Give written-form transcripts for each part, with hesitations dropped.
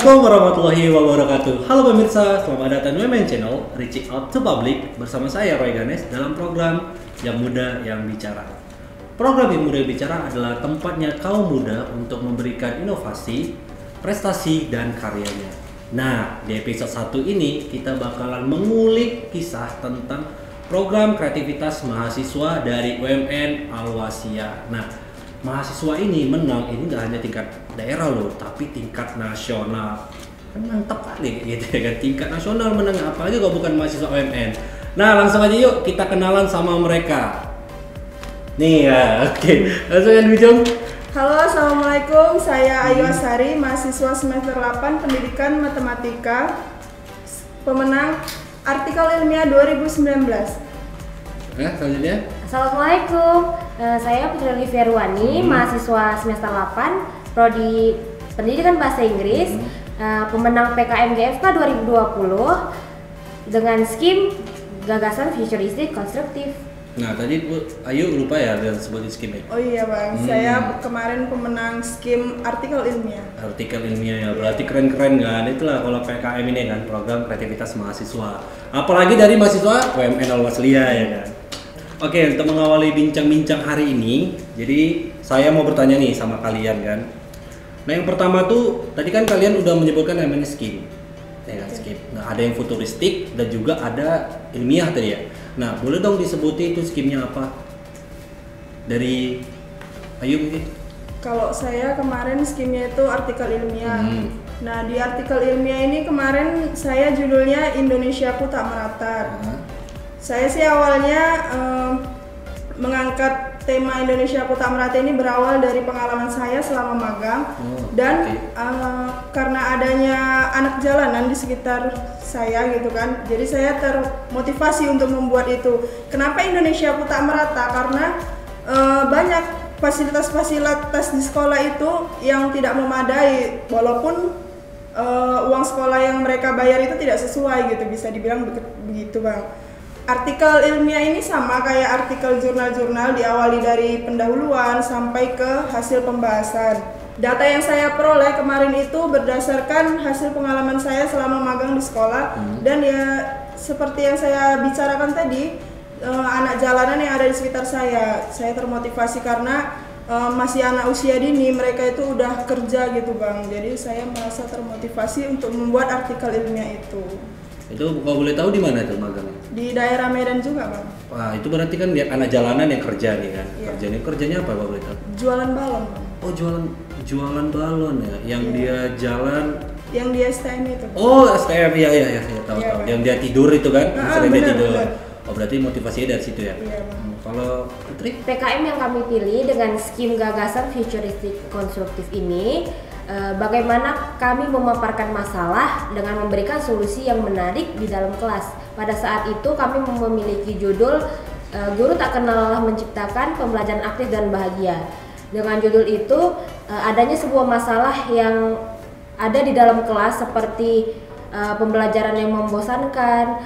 Assalamualaikum warahmatullahi wabarakatuh. Halo pemirsa, selamat datang di WMN Channel Reaching Out to Public bersama saya Roy Ganes dalam program Yang Muda Yang Bicara. Program Yang Muda Yang Bicara adalah tempatnya kaum muda untuk memberikan inovasi, prestasi, dan karyanya. Nah, di episode 1 ini kita bakalan mengulik kisah tentang program kreativitas mahasiswa dari UMN Al-Wasiyah. Nah, mahasiswa ini menang ini nggak hanya tingkat daerah loh, tapi tingkat nasional. Kan mantap kali gitu ya kan, tingkat nasional menang, apalagi kalau bukan mahasiswa UMN. Nah, langsung aja yuk kita kenalan sama mereka. Nih ya, oke. Langsung ya Wijong. Halo, assalamualaikum. Saya Ayu Asari, mahasiswa semester 8 Pendidikan Matematika, pemenang artikel ilmiah 2019. Selanjutnya. Assalamualaikum, saya Putri Olivia Ruwani, mahasiswa semester 8, Prodi Pendidikan Bahasa Inggris, pemenang PKM GFK 2020 dengan skim gagasan futuristik konstruktif. Nah, tadi Ayu lupa ya biar sebutin skim ya? Oh iya Bang, saya kemarin pemenang skim artikel ilmiah. Artikel ilmiah ya, berarti keren-keren kan? Itulah kalau PKM ini kan, program kreativitas mahasiswa. Apalagi dari mahasiswa UMN Al-Wasiyah ya kan? Oke, untuk mengawali bincang-bincang hari ini, jadi saya mau bertanya nih sama kalian kan. Nah, yang pertama tuh, tadi kan kalian udah menyebutkan namanya skim. Ya kan, skim. Nah, ada yang futuristik dan juga ada ilmiah tadi ya. Nah, boleh dong disebutin itu skimnya apa? Dari Ayu mungkin? Kalau saya kemarin skimnya itu artikel ilmiah. Nah, di artikel ilmiah ini kemarin saya judulnya Indonesiaku Tak Merata. Saya sih awalnya mengangkat tema Indonesiaku Tak Merata ini berawal dari pengalaman saya selama magang dan karena adanya anak jalanan di sekitar saya gitu kan, jadi saya termotivasi untuk membuat itu. Kenapa Indonesiaku Tak Merata? Karena banyak fasilitas-fasilitas di sekolah itu yang tidak memadai, walaupun uang sekolah yang mereka bayar itu tidak sesuai gitu, bisa dibilang begitu Bang. Artikel ilmiah ini sama kayak artikel jurnal-jurnal, diawali dari pendahuluan sampai ke hasil pembahasan. Data yang saya peroleh kemarin itu berdasarkan hasil pengalaman saya selama magang di sekolah, dan ya seperti yang saya bicarakan tadi, anak jalanan yang ada di sekitar saya termotivasi karena masih anak usia dini, mereka itu udah kerja gitu Bang. Jadi saya merasa termotivasi untuk membuat artikel ilmiah itu. Itu kalau boleh tahu di mana itu magangnya? Di daerah Medan juga Bang. Wah, itu berarti kan dia anak jalanan yang kerja nih kan? Iya. Kerjanya apa kalau boleh tahu? Jualan balon Bang. Oh, jualan balon ya, yang dia jalan. Yang di STM itu. Oh, STM, iya, tahu. Bang. Yang dia tidur itu kan? Sering dia tidur. Bener. Oh, berarti motivasinya dari situ ya? Iya Bang. Kalau Putri? PKM yang kami pilih dengan skim gagasan futuristik konstruktif ini, bagaimana kami memaparkan masalah dengan memberikan solusi yang menarik di dalam kelas. Pada saat itu kami memiliki judul Guru Tak Kenal Lelah Menciptakan Pembelajaran Aktif dan Bahagia. Dengan judul itu adanya sebuah masalah yang ada di dalam kelas seperti pembelajaran yang membosankan.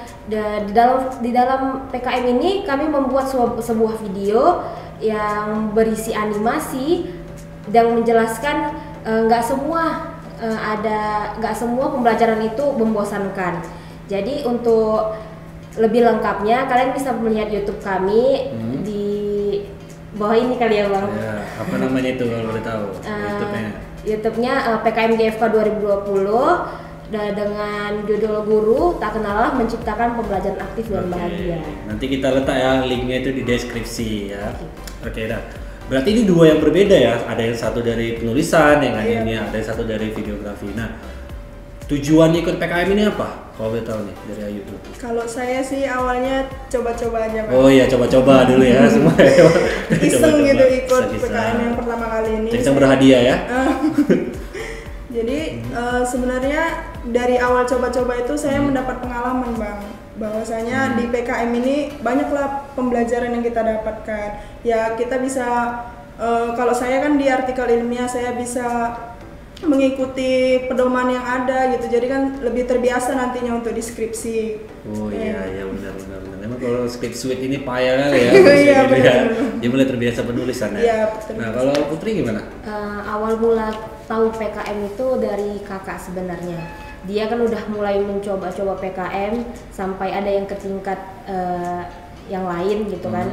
Di dalam PKM ini kami membuat sebuah video yang berisi animasi dan menjelaskan nggak semua pembelajaran itu membosankan. Jadi untuk lebih lengkapnya kalian bisa melihat YouTube kami di bawah ini kali ya Bang. Ya, apa namanya itu kalau boleh tahu? YouTube-nya PKM GFK 2020 dengan judul Guru Tak Kenal Lelah Menciptakan Pembelajaran Aktif dan Bahagia. Nanti kita letak ya linknya itu di deskripsi ya. Oke, dah. Berarti ini dua yang berbeda ya. Ada yang satu dari penulisan, yang lainnya ada yang satu dari videografi. Nah, tujuan ikut PKM ini apa? Kalau boleh tahu nih dari Ayu dulu. Kalau saya sih awalnya coba-coba aja Bang. Oh iya, coba-coba dulu ya semua. Iseng gitu ikut Iseng. PKM yang pertama kali ini. Kita berhadiah ya. Jadi sebenarnya dari awal coba-coba itu saya mendapat pengalaman Bang, bahwasanya di PKM ini banyaklah pembelajaran yang kita dapatkan. Ya kita bisa, kalau saya kan di artikel ilmiah saya bisa mengikuti pedoman yang ada gitu, jadi kan lebih terbiasa nantinya untuk deskripsi. Oh iya benar. Memang kalau script suite ini payah kali ya. Iya benar. Dia mulai terbiasa penulisan ya. Iya. Nah kalau Putri gimana? Awal mula tahu PKM itu dari kakak sebenarnya. Dia kan udah mulai mencoba-coba PKM sampai ada yang ke tingkat yang lain gitu kan.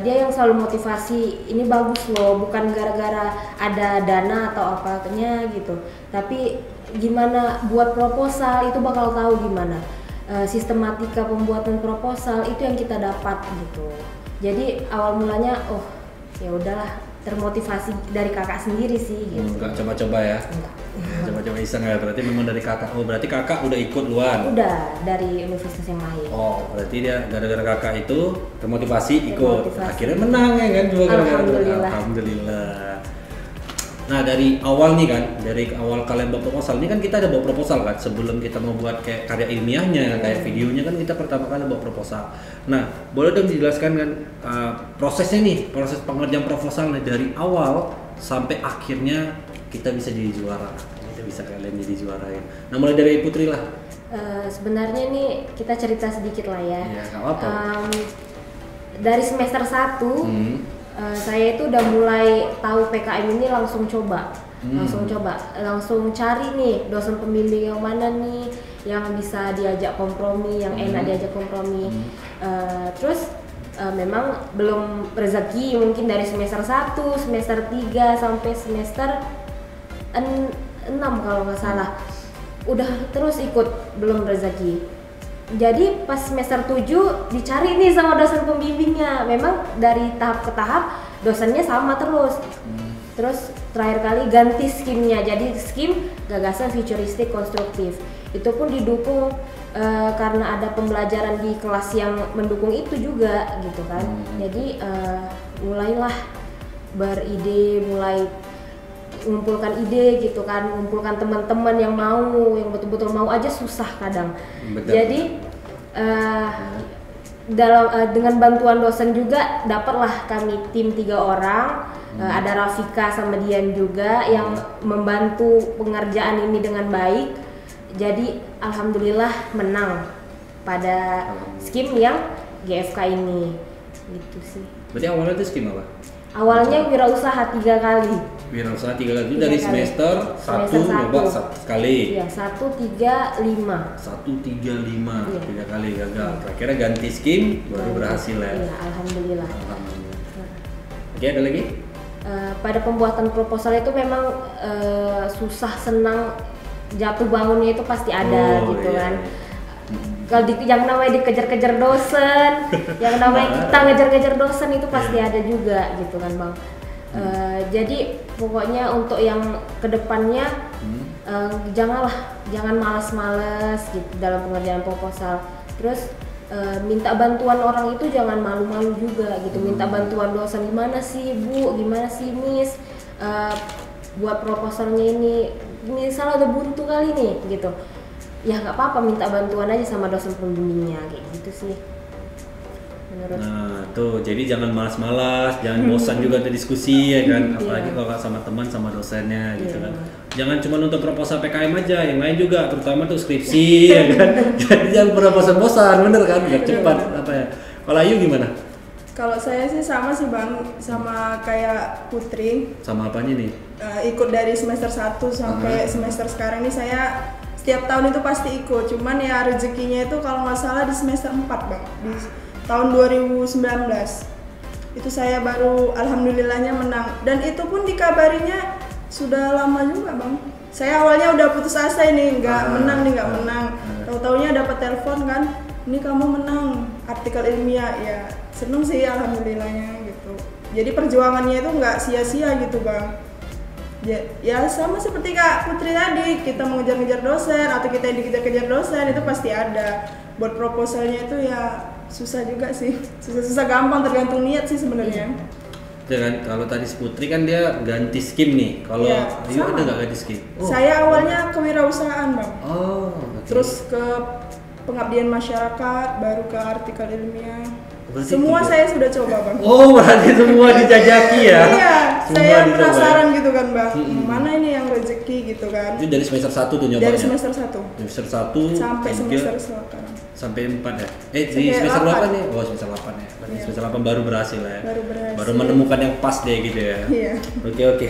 Dia yang selalu motivasi, ini bagus loh, bukan gara-gara ada dana atau apanya gitu, tapi gimana buat proposal itu bakal tahu gimana sistematika pembuatan proposal itu yang kita dapat gitu. Jadi awal mulanya ya udahlah, termotivasi dari kakak sendiri sih gitu. Enggak coba-coba ya? Enggak. Coba-coba iseng ya, berarti memang dari kakak. Oh berarti kakak udah ikut duluan? Udah, dari universitas yang lain. Oh berarti dia gara-gara kakak itu termotivasi ikut. Akhirnya menang ya kan? Alhamdulillah. Nah dari awal nih kan, dari awal kalian buat proposal, ini kan kita ada buat proposal kan, sebelum kita mau buat kayak karya ilmiahnya, kayak videonya kan kita pertama kali buat proposal. Nah boleh dong dijelaskan kan prosesnya nih, proses pengerjaan proposal nih dari awal sampai akhirnya kita bisa jadi juara, kita bisa kalian jadi juara ya. Nah mulai dari Putri lah. Sebenarnya nih kita cerita sedikit lah ya. Iya nggak apa-apa. Dari semester 1 saya itu udah mulai tahu PKM ini langsung cari nih dosen pembimbing yang mana nih yang bisa diajak kompromi, yang enak diajak kompromi. Terus memang belum rezeki, mungkin dari semester 1, semester 3 sampai semester 6 kalau nggak salah udah terus ikut, belum rezeki. Jadi pas semester 7 dicari nih sama dosen pembimbingnya. Memang dari tahap ke tahap dosennya sama terus. Terus terakhir kali ganti skimnya, jadi skim gagasan futuristik konstruktif. Itu pun didukung karena ada pembelajaran di kelas yang mendukung itu juga gitu kan. Jadi mulailah beride, mulai mengumpulkan ide gitu kan, mengumpulkan teman-teman yang yang betul-betul mau aja susah kadang. Betul. Jadi dengan bantuan dosen juga dapatlah kami tim 3 orang. Ada Rafika sama Dian juga yang membantu pengerjaan ini dengan baik. Jadi alhamdulillah menang pada skim yang GFK ini gitu sih. Berarti awalnya itu skim apa? Awalnya wirausaha 3 kali. Wirausaha 3 kali itu dari semester 1 nyoba sekali. Iya, 1, 3, 5. 1, 3, 5, 3 kali gagal. Akhirnya ganti skim baru berhasil ya. Iya, alhamdulillah. Oke, ada lagi? Pada pembuatan proposal itu memang susah senang, jatuh bangunnya itu pasti ada gitu kan. Kalau yang namanya dikejar-kejar dosen, yang namanya kita ngejar-ngejar dosen itu pasti ada juga gitu kan Bang. Jadi pokoknya untuk yang kedepannya jangan malas-malas gitu dalam pengerjaan proposal. Terus minta bantuan orang itu jangan malu-malu juga gitu. Minta bantuan dosen, gimana sih Bu, gimana sih Miss, buat proposalnya ini misalnya udah buntu kali nih gitu. Ya nggak apa-apa, minta bantuan aja sama dosen pembimbingnya kayak gitu sih menurut. Nah tuh, jadi jangan malas-malas, jangan bosan juga ada diskusi ya kan, apalagi kalau sama teman sama dosennya gitu kan. Jangan cuma untuk proposal PKM aja, yang lain juga, terutama tuh skripsi ya kan. Jadi jangan pernah bosan-bosan, bener kan, biar cepat apa ya. Kalau Ayu gimana? Kalau saya sih sama sih Bang, sama kayak Putri. Sama apanya nih? Ikut dari semester 1 sampai semester sekarang ini saya setiap tahun itu pasti ikut, cuman ya rezekinya itu kalau nggak salah di semester 4 Bang, di tahun 2019 itu saya baru alhamdulillahnya menang, dan itu pun dikabarinya sudah lama juga Bang. Saya awalnya udah putus asa ini, nggak menang. Tahu-taunya dapat telepon kan, ini kamu menang artikel ilmiah, ya seneng sih alhamdulillahnya gitu. Jadi perjuangannya itu nggak sia-sia gitu Bang. Ya sama seperti Kak Putri tadi, kita mengejar-ngejar dosen atau kita dikejar-kejar dosen itu pasti ada. Buat proposalnya itu ya susah juga sih, susah gampang, tergantung niat sih sebenarnya. Ya kan, kalau tadi Putri kan dia ganti skim nih, kalau Ayu ada nggak ganti skim? Saya awalnya kewirausahaan Bang. Terus ke pengabdian masyarakat, baru ke artikel ilmiah. Berarti semua saya sudah coba Bang. Berarti semua dijajaki ya? Iya, saya penasaran ya? gitu kan Bang, mana ini yang rezeki gitu kan. Itu dari semester 1 tuh nyobanya? Dari semester 1 semester 1 sampai semester sekarang. Sampai 4 ya? Di semester 8 nih? Semester 8 ya? Berarti semester 8 baru berhasil ya? Baru menemukan yang pas deh gitu ya? Iya. Oke.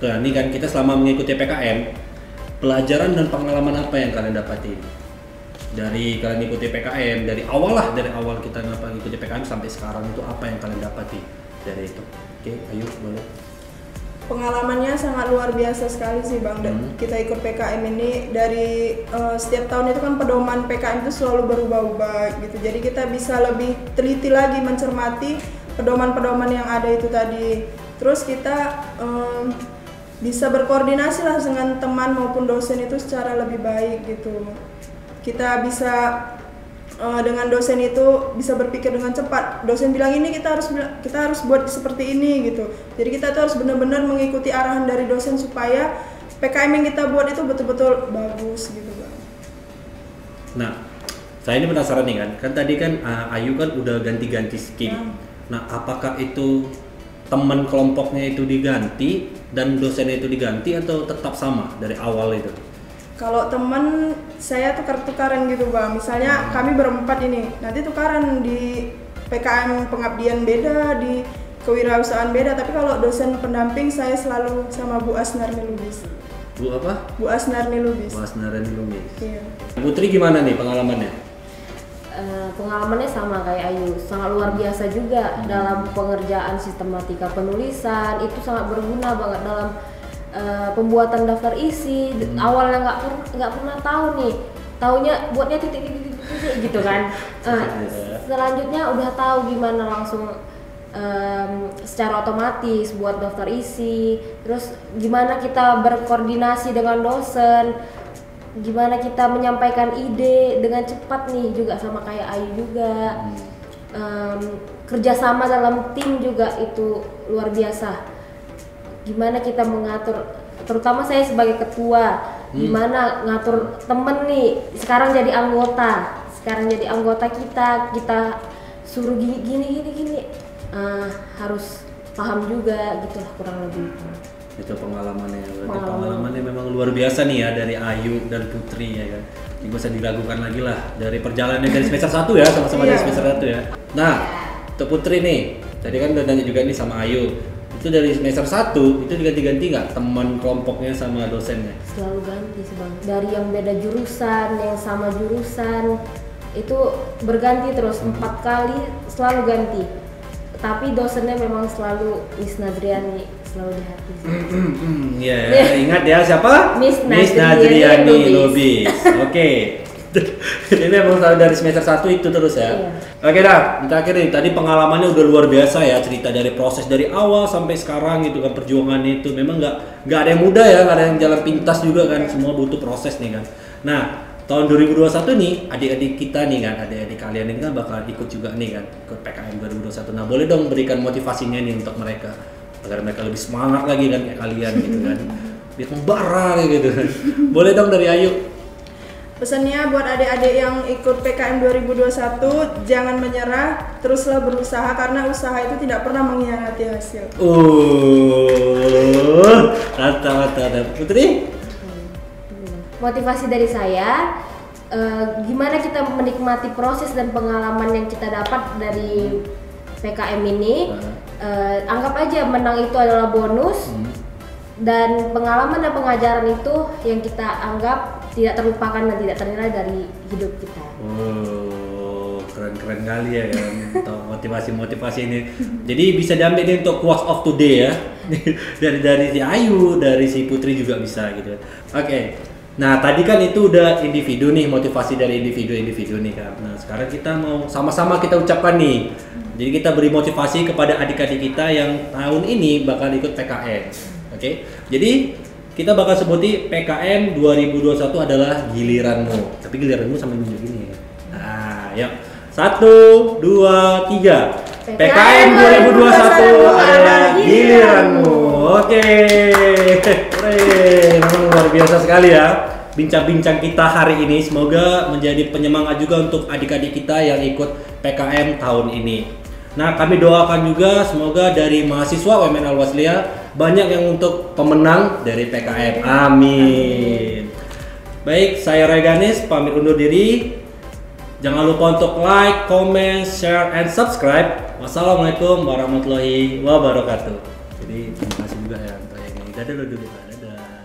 Nah, ini kan kita selama mengikuti PKM, pelajaran dan pengalaman apa yang kalian dapatin? Dari kalian ikuti PKM, dari awal kita ngikuti PKM sampai sekarang itu apa yang kalian dapati dari itu? Oke, ayo boleh. Pengalamannya sangat luar biasa sekali sih Bang. Kita ikut PKM ini dari setiap tahun itu kan pedoman PKM itu selalu berubah-ubah gitu. Jadi kita bisa lebih teliti lagi mencermati pedoman-pedoman yang ada itu tadi. Terus kita bisa berkoordinasi lah dengan teman maupun dosen itu secara lebih baik gitu. Kita bisa dengan dosen itu bisa berpikir dengan cepat. Dosen bilang ini kita harus buat seperti ini gitu. Jadi kita tuh harus benar-benar mengikuti arahan dari dosen supaya PKM yang kita buat itu betul-betul bagus gitu Bang. Nah, saya ini penasaran nih kan tadi kan Ayu kan udah ganti-ganti skim. Nah, apakah itu teman kelompoknya itu diganti dan dosennya itu diganti atau tetap sama dari awal itu? Kalau teman saya tukar-tukaran gitu Bang, misalnya kami berempat ini, nanti tukaran di PKM pengabdian beda, di kewirausahaan beda, tapi kalau dosen pendamping saya selalu sama Bu Asnar Nilubis. Bu apa? Bu Asnar Nilubis. Bu Asnar Nilubis. Iya. Putri gimana nih pengalamannya? Pengalamannya sama kayak Ayu, sangat luar biasa juga dalam pengerjaan sistematika penulisan, itu sangat berguna banget dalam pembuatan daftar isi. Awalnya nggak pernah tahu nih, taunya buatnya titik gitu kan. Selanjutnya udah tahu gimana langsung secara otomatis buat daftar isi, terus gimana kita berkoordinasi dengan dosen, gimana kita menyampaikan ide dengan cepat nih, juga sama kayak Ayu juga. Kerjasama dalam tim juga itu luar biasa. Gimana kita mengatur, terutama saya sebagai ketua, gimana ngatur temen nih, sekarang jadi anggota kita suruh gini, harus paham juga gitu lah kurang lebih. Itu pengalamannya memang luar biasa nih ya dari Ayu dan Putri ya kan. Ini gak usah diragukan lagi lah dari perjalanan dari semester 1 ya, sama-sama dari semester 1 ya. Nah, untuk Putri nih, tadi kan udah nanya juga nih sama Ayu. Itu dari semester 1 itu diganti-ganti nggak teman kelompoknya sama dosennya? Selalu ganti sih Bang. Dari yang beda jurusan, yang sama jurusan itu berganti terus 4 kali selalu ganti. Tapi dosennya memang selalu Miss Nadriani, selalu di hati. Iya, ingat ya siapa? Miss Nadriani Lubis. Oke. Ini emang dari semester 1 itu terus ya. Iya. Oke dah, terakhir nih, tadi pengalamannya udah luar biasa ya, cerita dari proses dari awal sampai sekarang gitu kan, perjuangan itu memang nggak ada yang mudah ya, nggak ada yang jalan pintas juga kan, semua butuh proses nih kan. Nah, tahun 2021 nih, adik-adik kita nih kan, adik-adik kalian ini kan bakal ikut juga nih kan, ikut PKM 2021. Nah, boleh dong berikan motivasinya nih untuk mereka, agar mereka lebih semangat lagi kan kayak kalian gitu kan, biar membara gitu kan. Boleh dong dari Ayu. Pesannya buat adik-adik yang ikut PKM 2021, jangan menyerah, teruslah berusaha karena usaha itu tidak pernah mengkhianati hasil. Kata-kata Putri. Motivasi dari saya, gimana kita menikmati proses dan pengalaman yang kita dapat dari PKM ini. Anggap aja menang itu adalah bonus, dan pengalaman dan pengajaran itu yang kita anggap tidak terlupakan dan tidak ternilai dari hidup kita. Keren kali ya kan, untuk motivasi ini. Jadi bisa diambil nih untuk quotes of today ya, dari si Ayu, dari si Putri juga bisa gitu. Oke. Nah tadi kan itu udah individu nih, motivasi dari individu nih kan. Nah sekarang kita mau sama-sama kita ucapkan nih. Jadi kita beri motivasi kepada adik-adik kita yang tahun ini bakal ikut PKM. Oke. Jadi kita bakal sebuti PKM 2021 adalah giliranmu. Tapi giliranmu sambil nunjuk gini ya. Nah, yuk. 1, 2, 3. PKM 2021 adalah giliranmu. Oke. Keren. Luar biasa sekali ya bincang-bincang kita hari ini. Semoga menjadi penyemangat juga untuk adik-adik kita yang ikut PKM tahun ini. Nah, kami doakan juga semoga dari mahasiswa UMN Al-Wasliyah banyak yang untuk pemenang dari PKM. Amin. Baik, saya Roy Ganes pamit undur diri. Jangan lupa untuk like, comment, share, and subscribe. Wassalamualaikum warahmatullahi wabarakatuh. Jadi terima kasih juga ya untuk yang dadah dulu. Dadah.